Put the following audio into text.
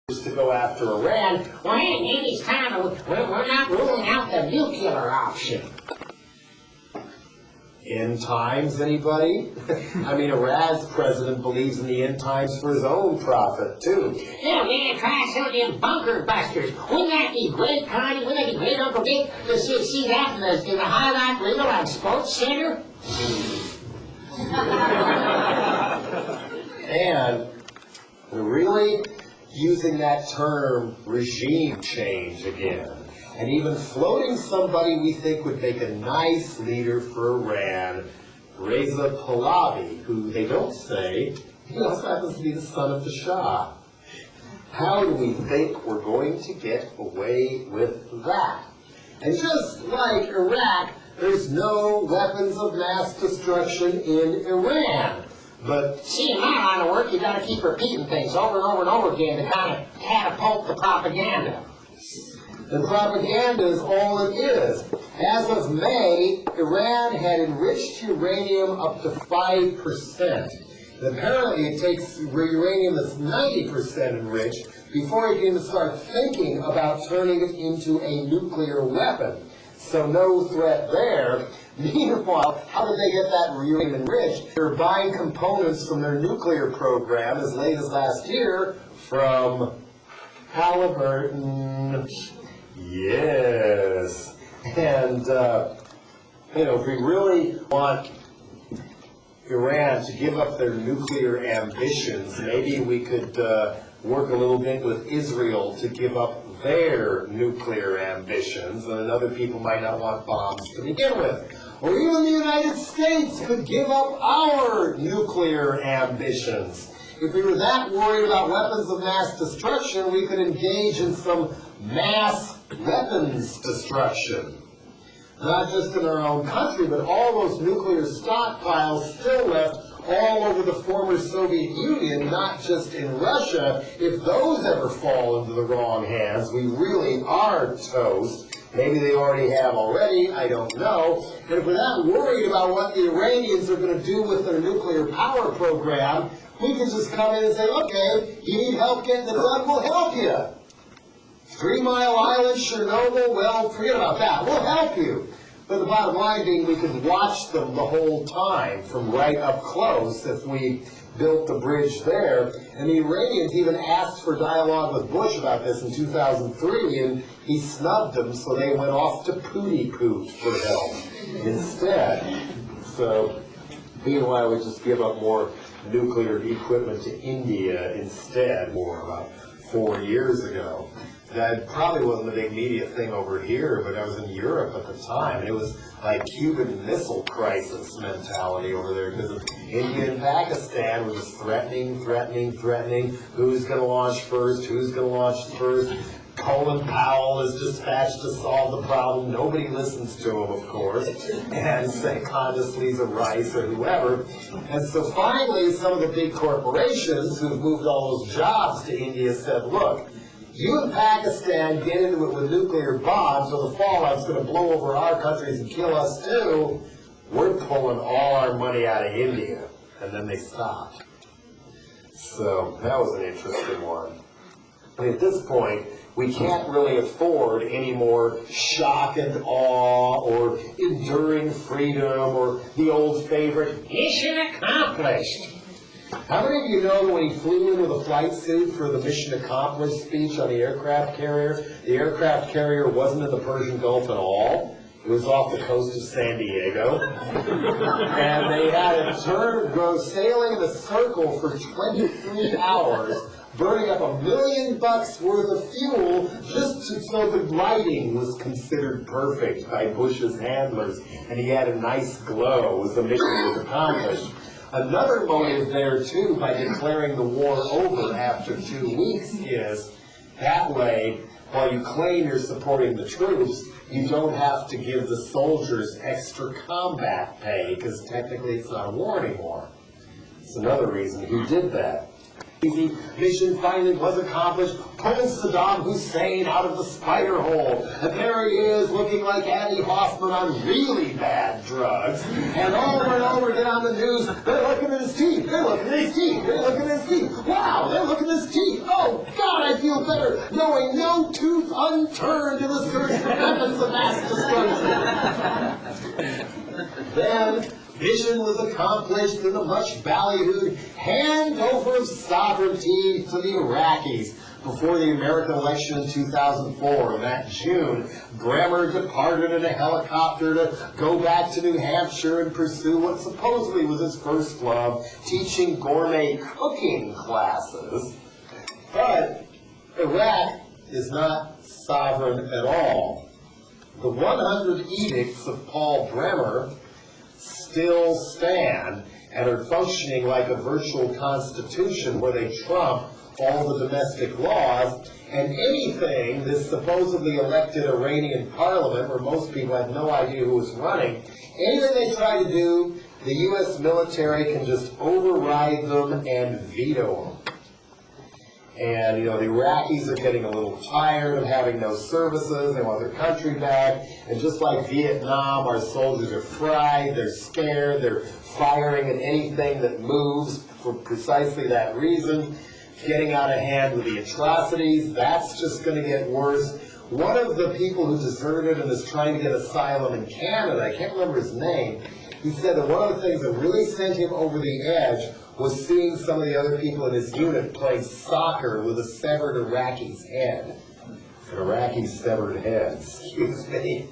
to go after Iran. Well, in this time, we're not ruling out the nuclear option. End times, anybody? I mean, Iran's president believes in the end times for his own profit, too. Yeah, man, try some of them bunker busters. Wouldn't that be great, Connie? Wouldn't that be great, Uncle Dick, to see that in the highlight reel on Sports Center? And we're really using that term regime change again. And even floating somebody we think would make a nice leader for Iran, Reza Pahlavi, who they don't say, he also happens to be the son of the Shah. How do we think we're going to get away with that? And just like Iraq, there's no weapons of mass destruction in Iran. But see, in my line of work, you got to keep repeating things over and over and over again to kind of catapult the propaganda. The propaganda is all it is. As of May, Iran had enriched uranium up to 5%. And apparently it takes uranium that's 90% enriched before you can even start thinking about turning it into a nuclear weapon. So no threat there. Meanwhile, how did they get that uranium enriched? They're buying components from their nuclear program as late as last year from Halliburton. Yes. And, if we really want Iran to give up their nuclear ambitions, maybe we could work a little bit with Israel to give up their nuclear ambitions, and other people might not want bombs to begin with. Or even the United States could give up our nuclear ambitions. If we were that worried about weapons of mass destruction, we could engage in some mass weapons destruction. Not just in our own country, but all those nuclear stockpiles still left all over the former Soviet Union, not just in Russia. If those ever fall into the wrong hands, we really are toast. Maybe they already have already, I don't know. And if we're not worried about what the Iranians are going to do with their nuclear power program, we can just come in and say, okay, you need help getting it done, we'll help you. 3 Mile Island, Chernobyl, well, forget about that, we'll help you. But the bottom line being we could watch them the whole time from right up close if we built the bridge there. And the Iranians even asked for dialogue with Bush about this in 2003, and he snubbed them, so they went off to Pooty-Poot for help instead. So, meanwhile, we just give up more nuclear equipment to India instead, more about 4 years ago. That probably wasn't a big media thing over here, but I was in Europe at the time, and it was like Cuban Missile Crisis mentality over there, because of India and Pakistan were just threatening, who's going to launch first, Colin Powell is dispatched to solve the problem. Nobody listens to him, of course, and say Condoleezza Rice or whoever. And so finally, some of the big corporations who've moved all those jobs to India said, look, you and Pakistan get into it with nuclear bombs, so the fallout's going to blow over our countries and kill us too. We're pulling all our money out of India. And then they stopped. So that was an interesting one. And at this point, we can't really afford any more shock and awe or enduring freedom or the old favorite, mission accomplished. How many of you know that when he flew in with a flight suit for the mission accomplished speech on the aircraft carrier, the aircraft carrier wasn't in the Persian Gulf at all? It was off the coast of San Diego. And they had to go sailing in a circle for 23 hours, burning up $1 million worth of fuel just so the lighting was considered perfect by Bush's handlers, and he had a nice glow as the mission was accomplished. Another motive there, too, by declaring the war over after 2 weeks is, that way, while you claim you're supporting the troops, you don't have to give the soldiers extra combat pay, because technically it's not a war anymore. It's another reason he did that. Mission finally was accomplished, pulls Saddam Hussein out of the spider hole, and there he is looking like Andy Hoffman on really bad drugs. And over and over again on the news, they're looking at his teeth, they're looking at his teeth, they're looking at his teeth. Wow, they're looking at his teeth. Oh God, I feel better knowing no tooth unturned in the search for weapons of mass destruction. Then mission was accomplished in the much ballyhooed handover of sovereignty to the Iraqis before the American election in 2004. In that June, Bremer departed in a helicopter to go back to New Hampshire and pursue what supposedly was his first love, teaching gourmet cooking classes. But Iraq is not sovereign at all. The 100 edicts of Paul Bremer still stand and are functioning like a virtual constitution where they trump all the domestic laws, and anything this supposedly elected Iranian parliament, where most people have no idea who is running, anything they try to do, the U.S. military can just override them and veto them. And, the Iraqis are getting a little tired of having no services. They want their country back. And just like Vietnam, our soldiers are fried, they're scared, they're firing at anything that moves for precisely that reason. Getting out of hand with the atrocities, that's just going to get worse. One of the people who deserted and is trying to get asylum in Canada, I can't remember his name, he said that one of the things that really sent him over the edge was seeing some of the other people in his unit playing soccer with a severed Iraqi's head. An Iraqi's severed head, excuse me.